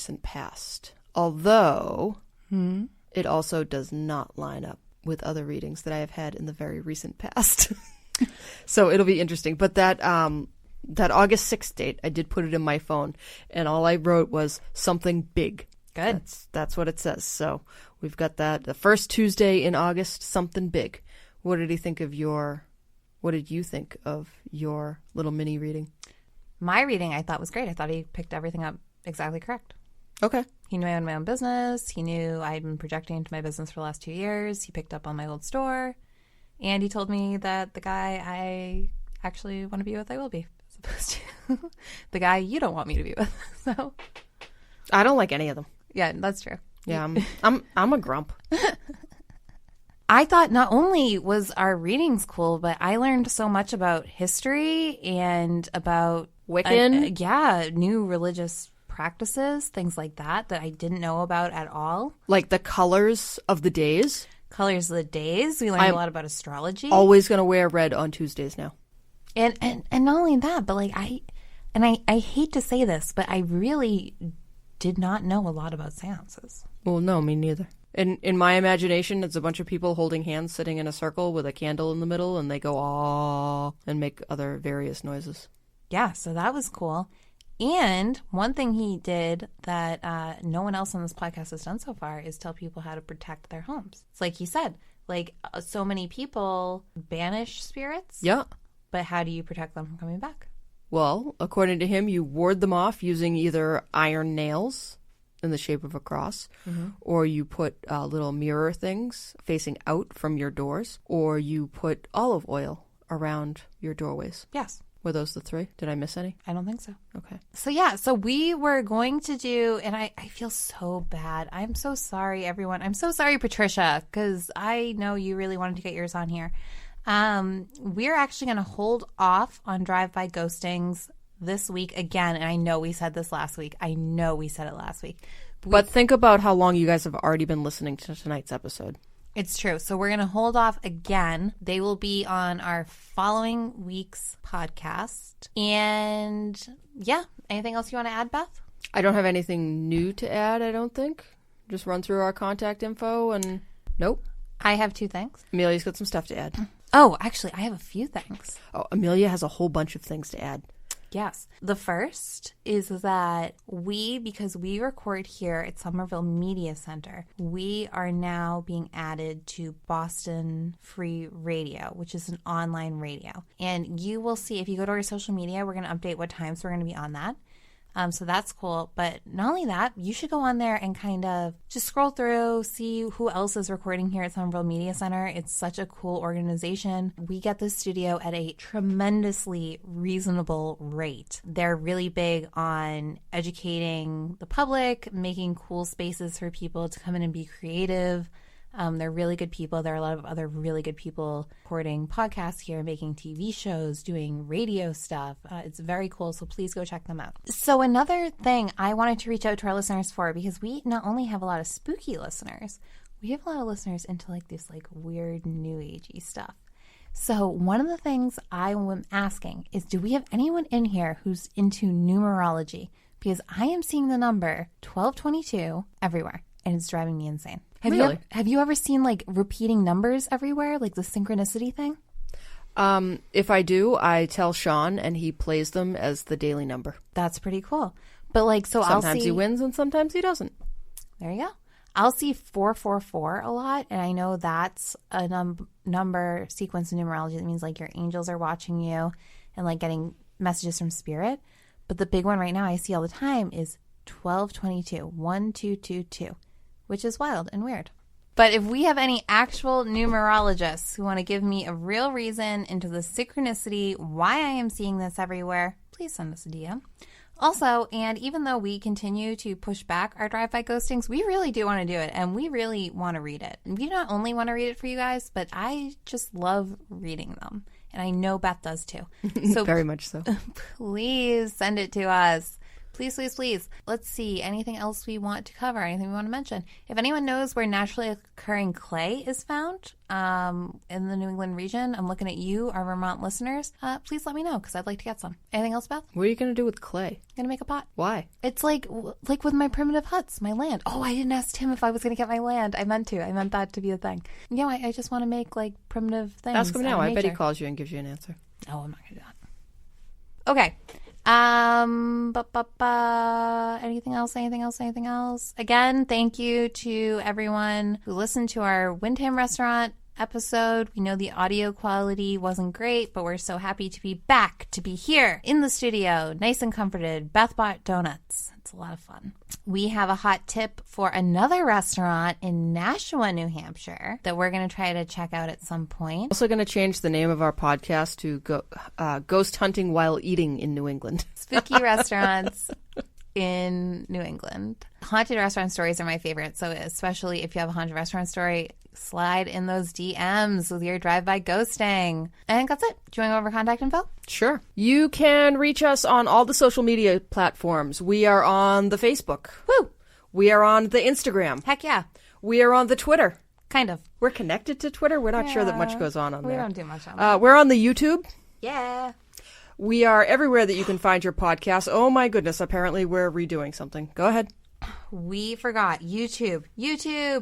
recent past. Although, it also does not line up with other readings that I have had in the very recent past. So it'll be interesting. But that August 6th date, I did put it in my phone, and all I wrote was something big. Good. That's what it says. So we've got that. The first Tuesday in August, something big. What did you think of your little mini reading? My reading I thought was great. I thought he picked everything up exactly correct. Okay. He knew I owned my own business. He knew I'd been projecting into my business for the last 2 years. He picked up on my old store. And he told me that the guy I actually want to be with, I will be, as opposed to the guy you don't want me to be with. So I don't like any of them. yeah, that's true. Yeah, I'm a grump. I thought not only was our readings cool, but I learned so much about history and about Wiccan. new religious practices, things like that I didn't know about at all. Like the colors of the days. Colors of the days. We learned a lot about astrology. Always going to wear red on Tuesdays now. And not only that, but like I hate to say this, but I really did not know a lot about seances. Well, no, me neither. In my imagination, it's a bunch of people holding hands sitting in a circle with a candle in the middle, and they go, "Aww," and make other various noises. Yeah, so that was cool. And one thing he did that no one else on this podcast has done so far is tell people how to protect their homes. It's like he said, like so many people banish spirits. Yeah. But how do you protect them from coming back? Well, according to him, you ward them off using either iron nails in the shape of a cross, or you put little mirror things facing out from your doors, or you put olive oil around your doorways. Yes. Were those the three? Did I miss any? I don't think so. Okay. So yeah, so we were going to do, and I feel so bad. I'm so sorry, everyone. I'm so sorry, Patricia, because I know you really wanted to get yours on here. We're actually going to hold off on drive-by ghostings this week again, and I know we said this last week. I know we said it last week. But think about how long you guys have already been listening to tonight's episode. It's true. So we're going to hold off again. They will be on our following week's podcast. And yeah, anything else you want to add, Beth? I don't have anything new to add, I don't think. Just run through our contact info and nope. I have 2 things. Amelia's got some stuff to add. Oh, actually, I have a few things. Oh, Amelia has a whole bunch of things to add. Yes. The first is that because we record here at Somerville Media Center, we are now being added to Boston Free Radio, which is an online radio. And you will see, if you go to our social media, we're going to update what times we're going to be on that. So that's cool. But not only that, you should go on there and kind of just scroll through, see who else is recording here at Somerville Media Center. It's such a cool organization. We get this studio at a tremendously reasonable rate. They're really big on educating the public, making cool spaces for people to come in and be creative. They're really good people. There are a lot of other really good people recording podcasts here, making TV shows, doing radio stuff. It's very cool, so please go check them out. So another thing I wanted to reach out to our listeners for, because we not only have a lot of spooky listeners, we have a lot of listeners into like this like weird new agey stuff. So one of the things I am asking is, do we have anyone in here who's into numerology? Because I am seeing the number 1222 everywhere, and it's driving me insane. Have you ever seen like repeating numbers everywhere, like the synchronicity thing? If I do, I tell Sean, and he plays them as the daily number. That's pretty cool. But like, so sometimes he wins and sometimes he doesn't. There you go. I'll see 444 a lot, and I know that's a number sequence in numerology that means like your angels are watching you and like getting messages from spirit. But the big one right now I see all the time is 1222, 1222. Which is wild and weird. But if we have any actual numerologists who want to give me a real reason into the synchronicity, why I am seeing this everywhere, please send us a DM. Also, and even though we continue to push back our drive-by ghostings, we really do want to do it, and we really want to read it. And we not only want to read it for you guys, but I just love reading them. And I know Beth does too. So very much so. Please send it to us. Please, please, please. Let's see. Anything else we want to cover? Anything we want to mention? If anyone knows where naturally occurring clay is found in the New England region, I'm looking at you, our Vermont listeners. Please let me know because I'd like to get some. Anything else, Beth? What are you going to do with clay? I'm going to make a pot. Why? It's like with my primitive huts, my land. Oh, I didn't ask Tim if I was going to get my land. I meant to. I meant that to be a thing. Yeah, I just want to make like primitive things. Ask him now. I bet he calls you and gives you an answer. Oh, I'm not going to do that. Okay. Anything else? Again, thank you to everyone who listened to our Windham restaurant episode. We know the audio quality wasn't great, but we're so happy to be back, to be here in the studio, nice and comforted. Beth bought donuts. It's a lot of fun. We have a hot tip for another restaurant in Nashua, New Hampshire that we're going to try to check out at some point. Also going to change the name of our podcast to Ghost Hunting While Eating in New England. Spooky restaurants in New England. Haunted restaurant stories are my favorite. So especially if you have a haunted restaurant story, slide in those DMs with your drive-by ghosting. I think that's it. Do you want to go over contact info? Sure. You can reach us on all the social media platforms. We are on the Facebook. Woo! We are on the Instagram. Heck yeah. We are on the Twitter. Kind of. We're connected to Twitter. We're not sure that much goes on there. We don't do much on that. We're on the YouTube. Yeah. We are everywhere that you can find your podcast. Oh my goodness. Apparently we're redoing something. Go ahead. We forgot YouTube.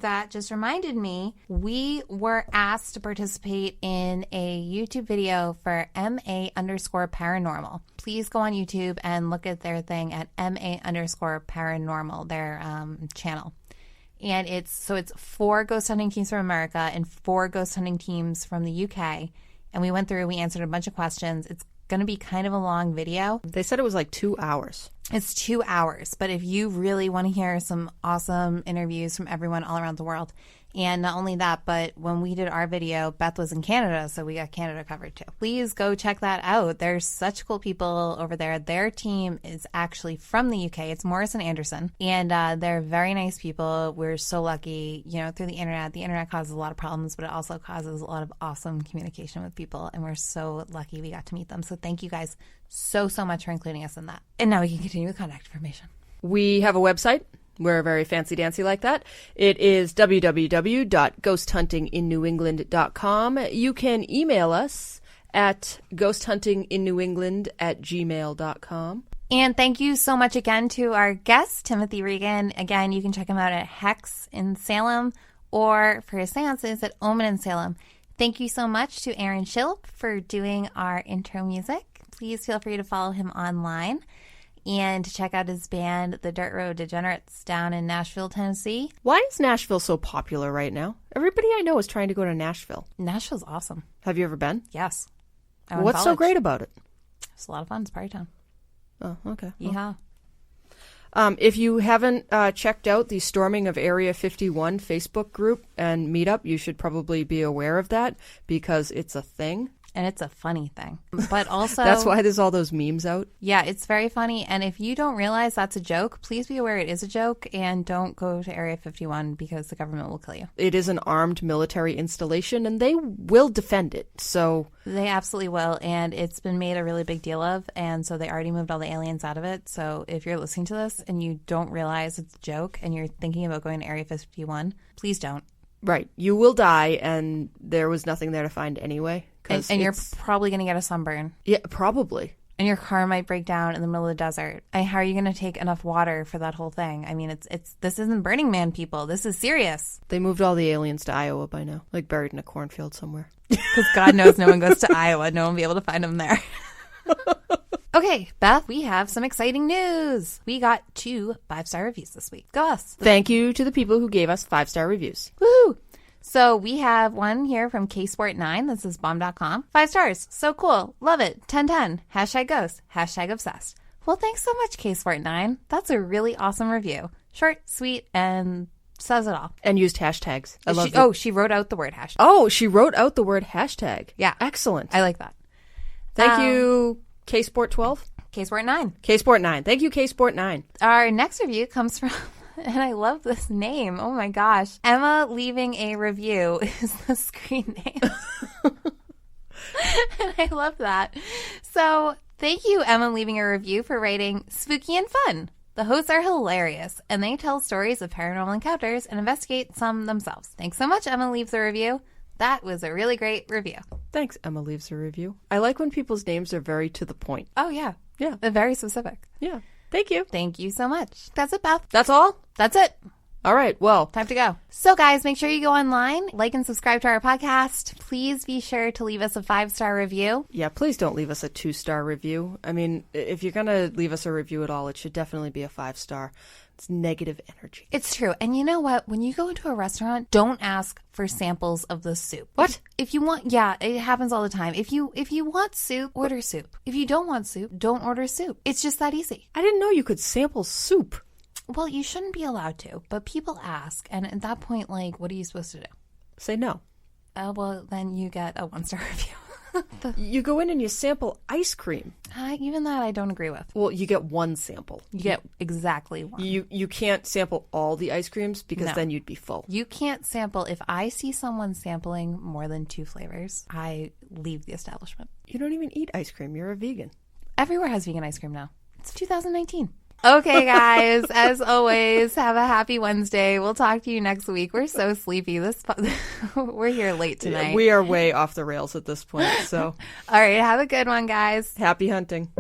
That just reminded me. We were asked to participate in a YouTube video for MA_paranormal. Please go on YouTube and look at their thing at MA_paranormal, their channel. And it's 4 ghost hunting teams from America and 4 ghost hunting teams from the UK. And we went through, we answered a bunch of questions. It's going to be kind of a long video. They said it was like 2 hours. It's 2 hours, but if you really want to hear some awesome interviews from everyone all around the world, and not only that, but when we did our video, Beth was in Canada, so we got Canada covered too. Please go check that out. There's such cool people over there. Their team is actually from the UK. It's Morris and Anderson, and they're very nice people. We're so lucky, through the internet. The internet causes a lot of problems, but it also causes a lot of awesome communication with people, and we're so lucky we got to meet them. So thank you guys so much for including us in that. And now we can continue with contact information. We have a website. We're very fancy-dancy like that. It is www.ghosthuntinginnewengland.com. You can email us at ghosthuntinginnewengland@gmail.com. And thank you so much again to our guest, Timothy Reagan. Again, you can check him out at Hex in Salem or for his seances at Omen in Salem. Thank you so much to Aaron Schilp for doing our intro music. Please feel free to follow him online and to check out his band, the Dirt Road Degenerates, down in Nashville, Tennessee. Why is Nashville so popular right now? Everybody I know is trying to go to Nashville. Nashville's awesome. Have you ever been? Yes. What's so great about it? It's a lot of fun. It's party time. Oh, okay. Yeah. If you haven't checked out the Storming of Area 51 Facebook group and meetup, you should probably be aware of that because it's a thing. And it's a funny thing. But also... That's why there's all those memes out. Yeah, it's very funny. And if you don't realize that's a joke, please be aware it is a joke. And don't go to Area 51 because the government will kill you. It is an armed military installation and they will defend it. So they absolutely will. And it's been made a really big deal of. And so they already moved all the aliens out of it. So if you're listening to this and you don't realize it's a joke and you're thinking about going to Area 51, please don't. Right. You will die and there was nothing there to find anyway. And you're probably going to get a sunburn. Yeah, probably. And your car might break down in the middle of the desert. How are you going to take enough water for that whole thing? I mean, this isn't Burning Man, people. This is serious. They moved all the aliens to Iowa by now, like buried in a cornfield somewhere. Because God knows no one goes to Iowa. No one will be able to find them there. Okay, Beth, we have some exciting news. We got 2 5-star reviews this week. Go us. Thank you to the people who gave us 5-star reviews. Woohoo! So we have one here from KSport9. This is bomb.com. 5 stars. So cool. Love it. 10/10. #ghost. #obsessed. Well, thanks so much, KSport9. That's a really awesome review. Short, sweet, and says it all. And used hashtags. I love it. Oh, she wrote out the word hashtag. Oh, she wrote out the word hashtag. Yeah. Excellent. I like that. Thank you, KSport12. KSport9. KSport9. Thank you, KSport9. Our next review comes from... And I love this name. Oh my gosh. Emma leaving a review is the screen name. And I love that. So Thank you, Emma, leaving a review for writing spooky and fun. The hosts are hilarious, and they tell stories of paranormal encounters and investigate some themselves. Thanks so much, Emma leaves a review. That was a really great review. Thanks, Emma leaves a review. I like when people's names are very to the point. Oh, yeah. Yeah. They're very specific. Yeah. Thank you. Thank you so much. That's it, Beth. That's all? That's it. All right. Well, Time to go. So, guys, make sure you go online, like and subscribe to our podcast. Please be sure to leave us a 5-star review. yeah, please don't leave us a 2-star review. I mean, if you're going to leave us a review at all, it should definitely be a 5-star. It's negative energy. It's true. And you know what? When you go into a restaurant, don't ask for samples of the soup. What? If you want, yeah, it happens all the time. If you want soup, order soup. If you don't want soup, don't order soup. It's just that easy. I didn't know you could sample soup. Well, you shouldn't be allowed to, but people ask. And at that point, like, what are you supposed to do? Say no. Well, then you get a 1-star review. You go in and you sample ice cream. Even that I don't agree with. Well, you get one sample. You get exactly one. You can't sample all the ice creams because No. then you'd be full. You can't sample. If I see someone sampling more than 2 flavors, I leave the establishment. You don't even eat ice cream. You're a vegan. Everywhere has vegan ice cream now. It's 2019. Okay, guys, as always, have a happy Wednesday. We'll talk to you next week. We're so sleepy. We're here late tonight. We are way off the rails at this point. So, All right, have a good one, guys. happy hunting.